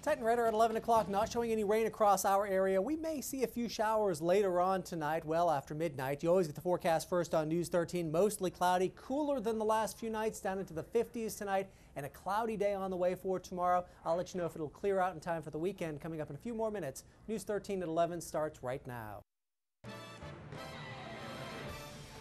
Titan radar at 11 o'clock, not showing any rain across our area. We may see a few showers later on tonight, well after midnight. You always get the forecast first on News 13. Mostly cloudy, cooler than the last few nights, down into the 50s tonight, and a cloudy day on the way for tomorrow. I'll let you know if it'll clear out in time for the weekend coming up in a few more minutes. News 13 at 11 starts right now.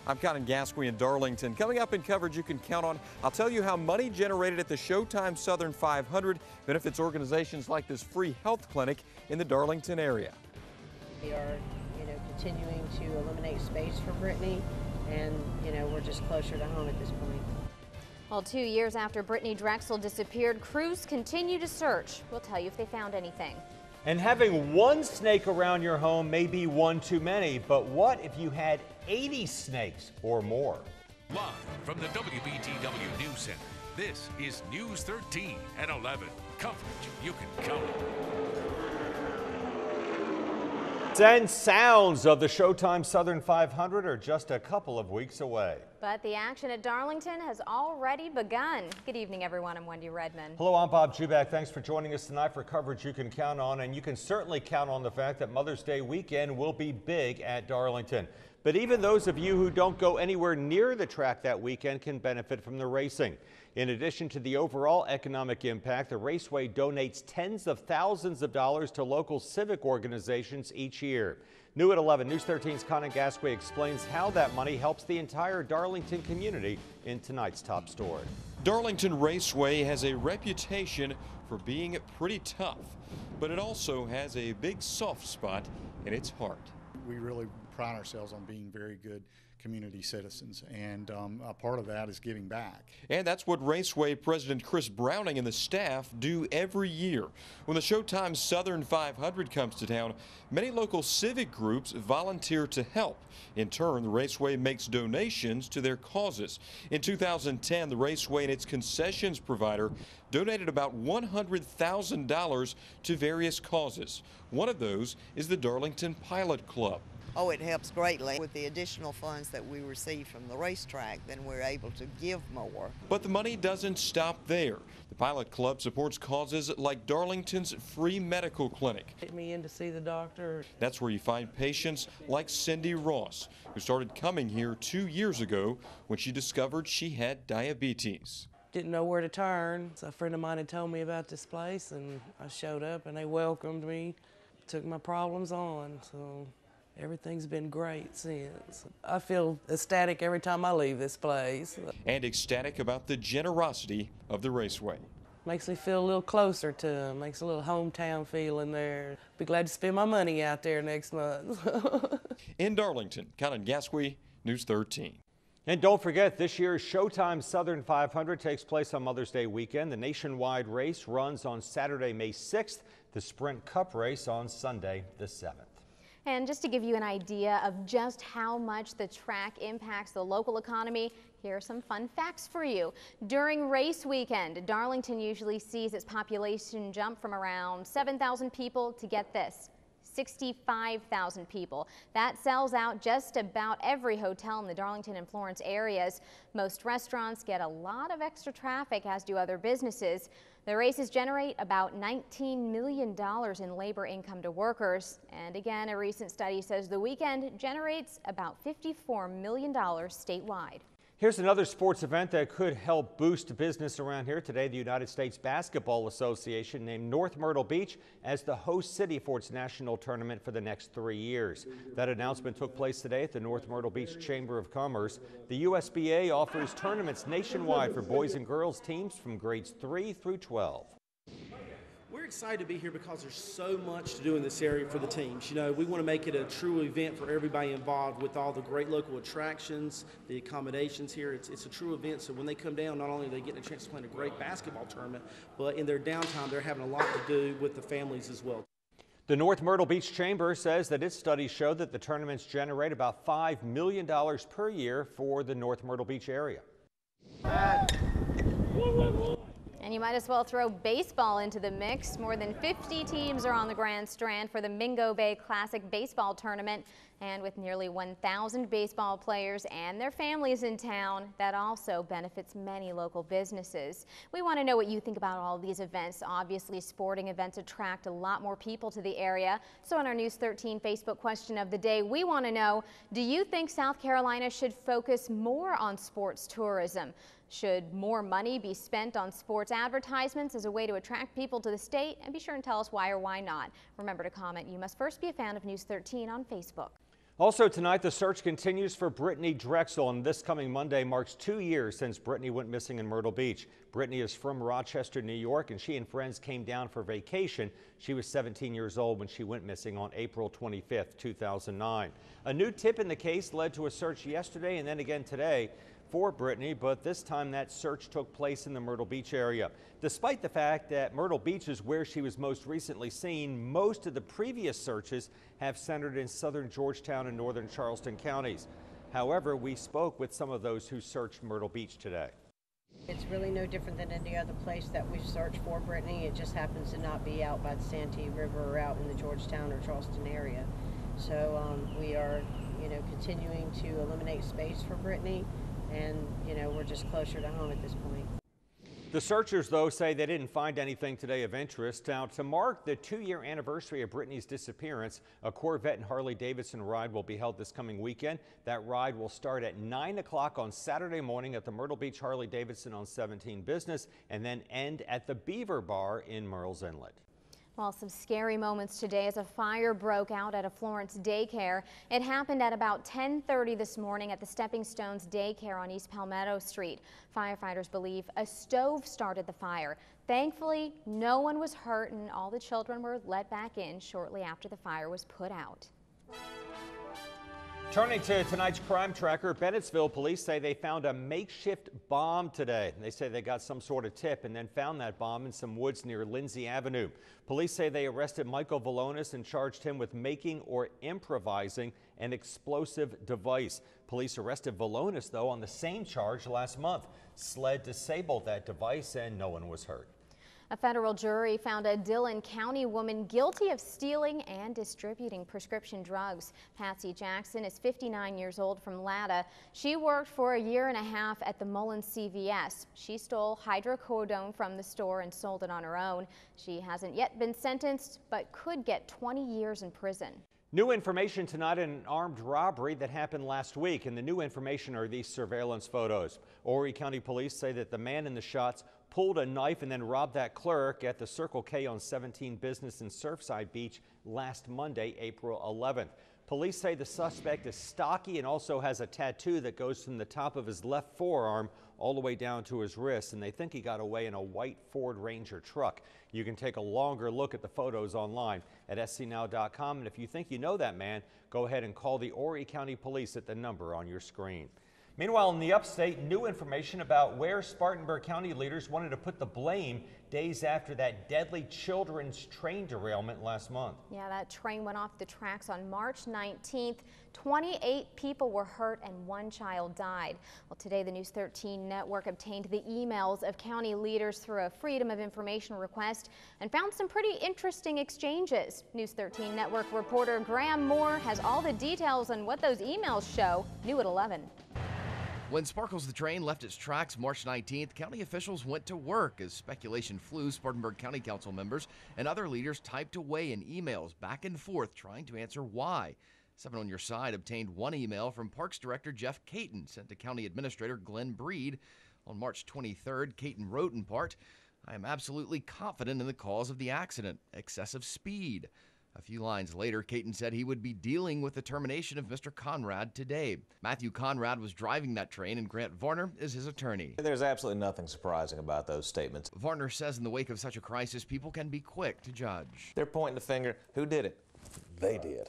I'm Colin Gasquey in Darlington. Coming up in coverage you can count on, I'll tell you how money generated at the Showtime Southern 500 benefits organizations like this free health clinic in the Darlington area. We are, continuing to eliminate space for Brittany, and, we're just closer to home at this point. Well, 2 years after Brittany Drexel disappeared, crews continue to search. We'll tell you if they found anything. And having one snake around your home may be one too many, but what if you had 80 snakes or more? Live from the WBTW News Center, this is News 13 at 11. Coverage you can count on. And sounds of the Showtime Southern 500 are just a couple of weeks away. But the action at Darlington has already begun. Good evening, everyone. I'm Wendy Redmond. Hello, I'm Bob Jubak. Thanks for joining us tonight for coverage you can count on. And you can certainly count on the fact that Mother's Day weekend will be big at Darlington. But even those of you who don't go anywhere near the track that weekend can benefit from the racing. In addition to the overall economic impact, the Raceway donates tens of thousands of dollars to local civic organizations each year. New at 11, News 13's Colin Gasquey explains how that money helps the entire Darlington community in tonight's top story. Darlington Raceway has a reputation for being pretty tough, but it also has a big soft spot in its heart. We really pride ourselves on being very good community citizens, and a part of that is giving back. And that's what Raceway President Chris Browning and the staff do every year. When the Showtime Southern 500 comes to town, many local civic groups volunteer to help. In turn, the Raceway makes donations to their causes. In 2010, the Raceway and its concessions provider donated about $100,000 to various causes. One of those is the Darlington Pilot Club. Oh, it helps greatly. With the additional funds that we receive from the racetrack, then we're able to give more. But the money doesn't stop there. The Pilot Club supports causes like Darlington's free medical clinic. Get me in to see the doctor. That's where you find patients like Cindy Ross, who started coming here 2 years ago when she discovered she had diabetes. Didn't know where to turn, so a friend of mine had told me about this place, and I showed up and they welcomed me, took my problems on, so everything's been great since. I feel ecstatic every time I leave this place. And ecstatic about the generosity of the Raceway. Makes me feel a little closer to them, makes a little hometown feeling there. Be glad to spend my money out there next month. In Darlington, Colin Gasquey, News 13. And don't forget, this year's Showtime Southern 500 takes place on Mother's Day weekend. The nationwide race runs on Saturday, May 6th. The Sprint Cup race on Sunday, the 7th. And just to give you an idea of just how much the track impacts the local economy, here are some fun facts for you. During race weekend, Darlington usually sees its population jump from around 7,000 people to, get this, 65,000 people. That sells out just about every hotel in the Darlington and Florence areas. Most restaurants get a lot of extra traffic, as do other businesses. The races generate about $19 million in labor income to workers. And again, a recent study says the weekend generates about $54 million statewide. Here's another sports event that could help boost business around here. Today, the United States Basketball Association named North Myrtle Beach as the host city for its national tournament for the next 3 years. That announcement took place today at the North Myrtle Beach Chamber of Commerce. The USBA offers tournaments nationwide for boys and girls teams from grades 3 through 12. We're excited to be here because there's so much to do in this area for the teams. We want to make it a true event for everybody involved with all the great local attractions, the accommodations here. It's a true event, so when they come down, not only are they getting a chance to play in a great basketball tournament, but in their downtime, they're having a lot to do with the families as well. The North Myrtle Beach Chamber says that its studies show that the tournaments generate about $5 million per year for the North Myrtle Beach area. And you might as well throw baseball into the mix. More than 50 teams are on the Grand Strand for the Mingo Bay Classic Baseball Tournament. And with nearly 1,000 baseball players and their families in town, that also benefits many local businesses. We want to know what you think about all of these events. Obviously, sporting events attract a lot more people to the area. So on our News 13 Facebook question of the day, we want to know, do you think South Carolina should focus more on sports tourism? Should more money be spent on sports advertisements as a way to attract people to the state? And be sure and tell us why or why not. Remember to comment. You must first be a fan of News 13 on Facebook. Also tonight, the search continues for Brittany Drexel, and this coming Monday marks 2 years since Brittany went missing in Myrtle Beach. Brittany is from Rochester, New York, and she and friends came down for vacation. She was 17 years old when she went missing on April 25th, 2009. A new tip in the case led to a search yesterday and then again today for Brittany, but this time that search took place in the Myrtle Beach area. Despite the fact that Myrtle Beach is where she was most recently seen, most of the previous searches have centered in southern Georgetown and northern Charleston counties. However, we spoke with some of those who searched Myrtle Beach today. It's really no different than any other place that we've searched for Brittany. It just happens to not be out by the Santee River or out in the Georgetown or Charleston area. So we are, continuing to eliminate space for Brittany. And, we're just closer to home at this point. The searchers, though, say they didn't find anything today of interest. Now, to mark the 2-year anniversary of Brittany's disappearance, a Corvette and Harley-Davidson ride will be held this coming weekend. That ride will start at 9 o'clock on Saturday morning at the Myrtle Beach Harley-Davidson on 17 Business and then end at the Beaver Bar in Murrells Inlet. Well, some scary moments today as a fire broke out at a Florence daycare. It happened at about 10:30 this morning at the Stepping Stones daycare on East Palmetto Street. Firefighters believe a stove started the fire. Thankfully, no one was hurt and all the children were let back in shortly after the fire was put out. Turning to tonight's crime tracker, Bennettsville police say they found a makeshift bomb today. They say they got some sort of tip and then found that bomb in some woods near Lindsay Avenue. Police say they arrested Michael Valonis and charged him with making or improvising an explosive device. Police arrested Valonis, though, on the same charge last month. SLED disabled that device and no one was hurt. A federal jury found a Dillon County woman guilty of stealing and distributing prescription drugs. Patsy Jackson is 59 years old from Latta. She worked for a year and a half at the Mullins CVS. She stole hydrocodone from the store and sold it on her own. She hasn't yet been sentenced, but could get 20 years in prison. New information tonight in an armed robbery that happened last week, and the new information are these surveillance photos. Horry County Police say that the man in the shots pulled a knife and then robbed that clerk at the Circle K on 17 Business in Surfside Beach last Monday, April 11th. Police say the suspect is stocky and also has a tattoo that goes from the top of his left forearm all the way down to his wrist, and they think he got away in a white Ford Ranger truck. You can take a longer look at the photos online at scnow.com, and if you think you know that man, go ahead and call the Horry County Police at the number on your screen. Meanwhile, in the upstate, new information about where Spartanburg County leaders wanted to put the blame days after that deadly children's train derailment last month. Yeah, that train went off the tracks on March 19th. 28 people were hurt and 1 child died. Well, today the News 13 network obtained the emails of county leaders through a Freedom of Information request and found some pretty interesting exchanges. News 13 network reporter Graham Moore has all the details on what those emails show. New at 11. When Sparkles the train left its tracks March 19th, county officials went to work as speculation flew. Spartanburg County Council members and other leaders typed away in emails back and forth trying to answer why. 7 on Your Side obtained one email from Parks Director Jeff Caton, sent to County Administrator Glenn Breed. On March 23rd, Caton wrote in part, "I am absolutely confident in the cause of the accident, excessive speed." A few lines later, Caton said he would be dealing with the termination of Mr. Conrad today. Matthew Conrad was driving that train, and Grant Varner is his attorney. There's absolutely nothing surprising about those statements. Varner says in the wake of such a crisis, people can be quick to judge. They're pointing the finger. Who did it? They did.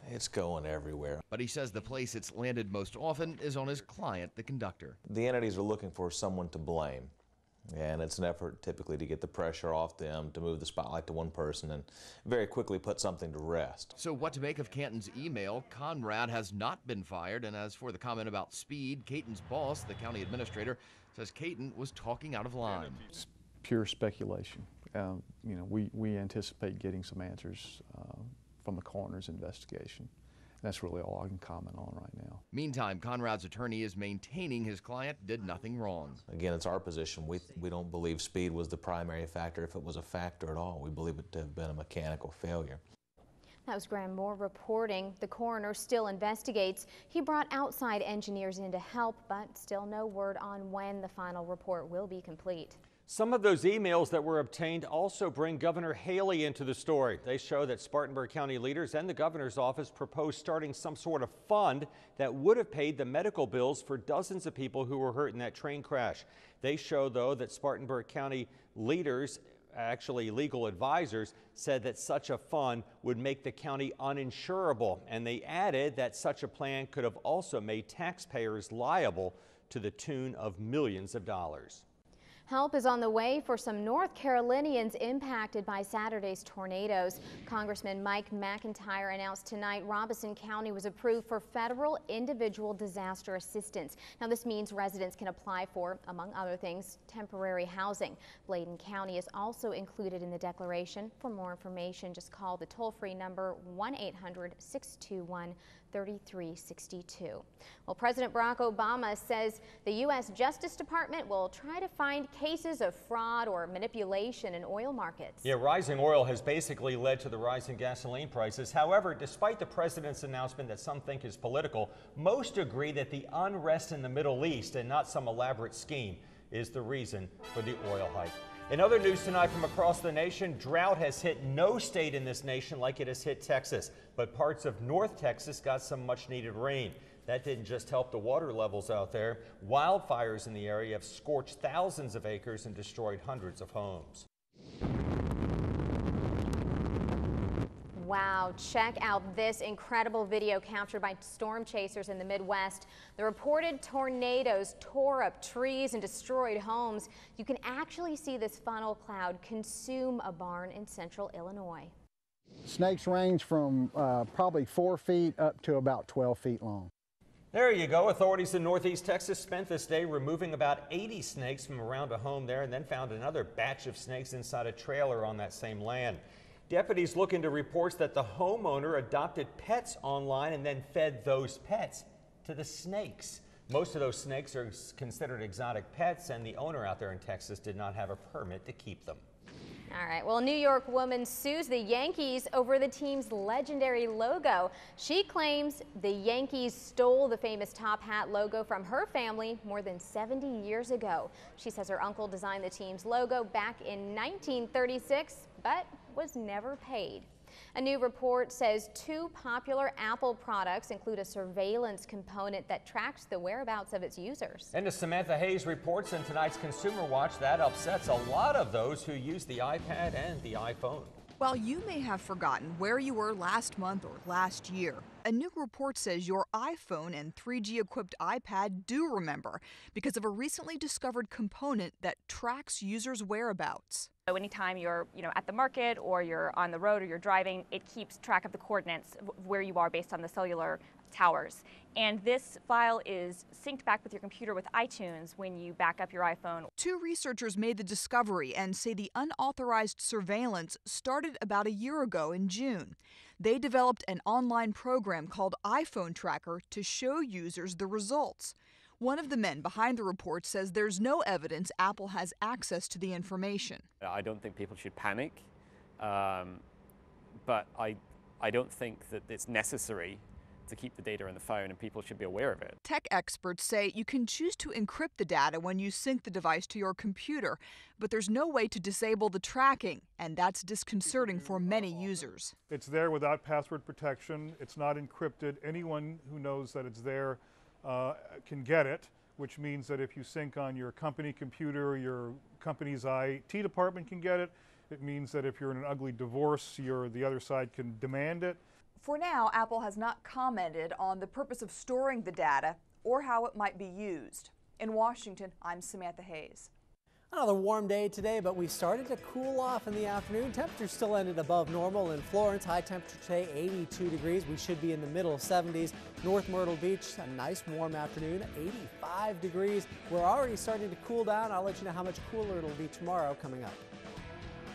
It's going everywhere. But he says the place it's landed most often is on his client, the conductor. The entities are looking for someone to blame. And it's an effort typically to get the pressure off them, to move the spotlight to one person and very quickly put something to rest. So what to make of Canton's email? Conrad has not been fired, and as for the comment about speed, Caton's boss, the county administrator, says Caton was talking out of line. pure speculation. You know, we anticipate getting some answers from the coroner's investigation. That's really all I can comment on right now. Meantime, Conrad's attorney is maintaining his client did nothing wrong. Again, it's our position. We don't believe speed was the primary factor, if it was a factor at all. We believe it to have been a mechanical failure. That was Graham Moore reporting. The coroner still investigates. He brought outside engineers in to help, but still no word on when the final report will be complete. Some of those emails that were obtained also bring Governor Haley into the story. They show that Spartanburg County leaders and the governor's office proposed starting some sort of fund that would have paid the medical bills for dozens of people who were hurt in that train crash. They show, though, that Spartanburg County leaders, actually legal advisors, said that such a fund would make the county uninsurable. And they added that such a plan could have also made taxpayers liable to the tune of millions of dollars. Help is on the way for some North Carolinians impacted by Saturday's tornadoes. Congressman Mike McIntyre announced tonight Robeson County was approved for federal individual disaster assistance. Now, this means residents can apply for, among other things, temporary housing. Bladen County is also included in the declaration. For more information, just call the toll-free number 1-800-621-3362. Well, President Barack Obama says the U.S. Justice Department will try to find cases of fraud or manipulation in oil markets. Yeah, rising oil has basically led to the rise in gasoline prices. However, despite the president's announcement that some think is political, most agree that the unrest in the Middle East and not some elaborate scheme is the reason for the oil hike. In other news tonight from across the nation, drought has hit no state in this nation like it has hit Texas, but parts of North Texas got some much needed rain. That didn't just help the water levels out there. Wildfires in the area have scorched thousands of acres and destroyed hundreds of homes. Wow, check out this incredible video captured by storm chasers in the Midwest. The reported tornadoes tore up trees and destroyed homes. You can actually see this funnel cloud consume a barn in central Illinois. Snakes range from probably 4 feet up to about 12 feet long. There you go. Authorities in Northeast Texas spent this day removing about 80 snakes from around a home there and then found another batch of snakes inside a trailer on that same land. Deputies look into reports that the homeowner adopted pets online and then fed those pets to the snakes. Most of those snakes are considered exotic pets, and the owner out there in Texas did not have a permit to keep them. All right, well, a New York woman sues the Yankees over the team's legendary logo. She claims the Yankees stole the famous top hat logo from her family more than 70 years ago. She says her uncle designed the team's logo back in 1936, but was never paid. A new report says 2 popular Apple products include a surveillance component that tracks the whereabouts of its users. And as Samantha Hayes reports in tonight's Consumer Watch, that upsets a lot of those who use the iPad and the iPhone. While you may have forgotten where you were last month or last year, a new report says your iPhone and 3G-equipped iPad do remember because of a recently discovered component that tracks users' whereabouts. So anytime you're at the market or you're on the road or you're driving, it keeps track of the coordinates of where you are based on the cellular towers. And this file is synced back with your computer with iTunes when you back up your iPhone. 2 researchers made the discovery and say the unauthorized surveillance started about a year ago in June. They developed an online program called iPhone Tracker to show users the results. One of the men behind the report says there's no evidence Apple has access to the information. I don't think people should panic, but I don't think that it's necessary to keep the data in the phone, and people should be aware of it. Tech experts say you can choose to encrypt the data when you sync the device to your computer, but there's no way to disable the tracking, and that's disconcerting for many users. It's there without password protection. It's not encrypted. Anyone who knows that it's there can get it, which means that if you sync on your company computer, your company's IT department can get it. It means that if you're in an ugly divorce, the other side can demand it. For now, Apple has not commented on the purpose of storing the data or how it might be used. In Washington, I'm Samantha Hayes. Another warm day today, but we started to cool off in the afternoon. Temperatures still ended above normal in Florence. High temperature today, 82 degrees. We should be in the middle 70s. North Myrtle Beach, a nice warm afternoon, 85 degrees. We're already starting to cool down. I'll let you know how much cooler it'll be tomorrow coming up.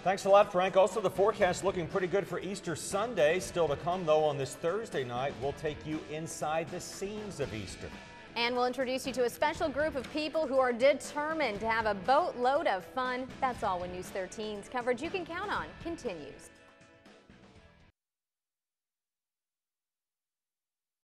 Thanks a lot, Frank. Also, the forecast looking pretty good for Easter Sunday. Still to come, though, on this Thursday night. We'll take you inside the scenes of Easter. And we'll introduce you to a special group of people who are determined to have a boatload of fun. That's all when News 13's coverage you can count on continues.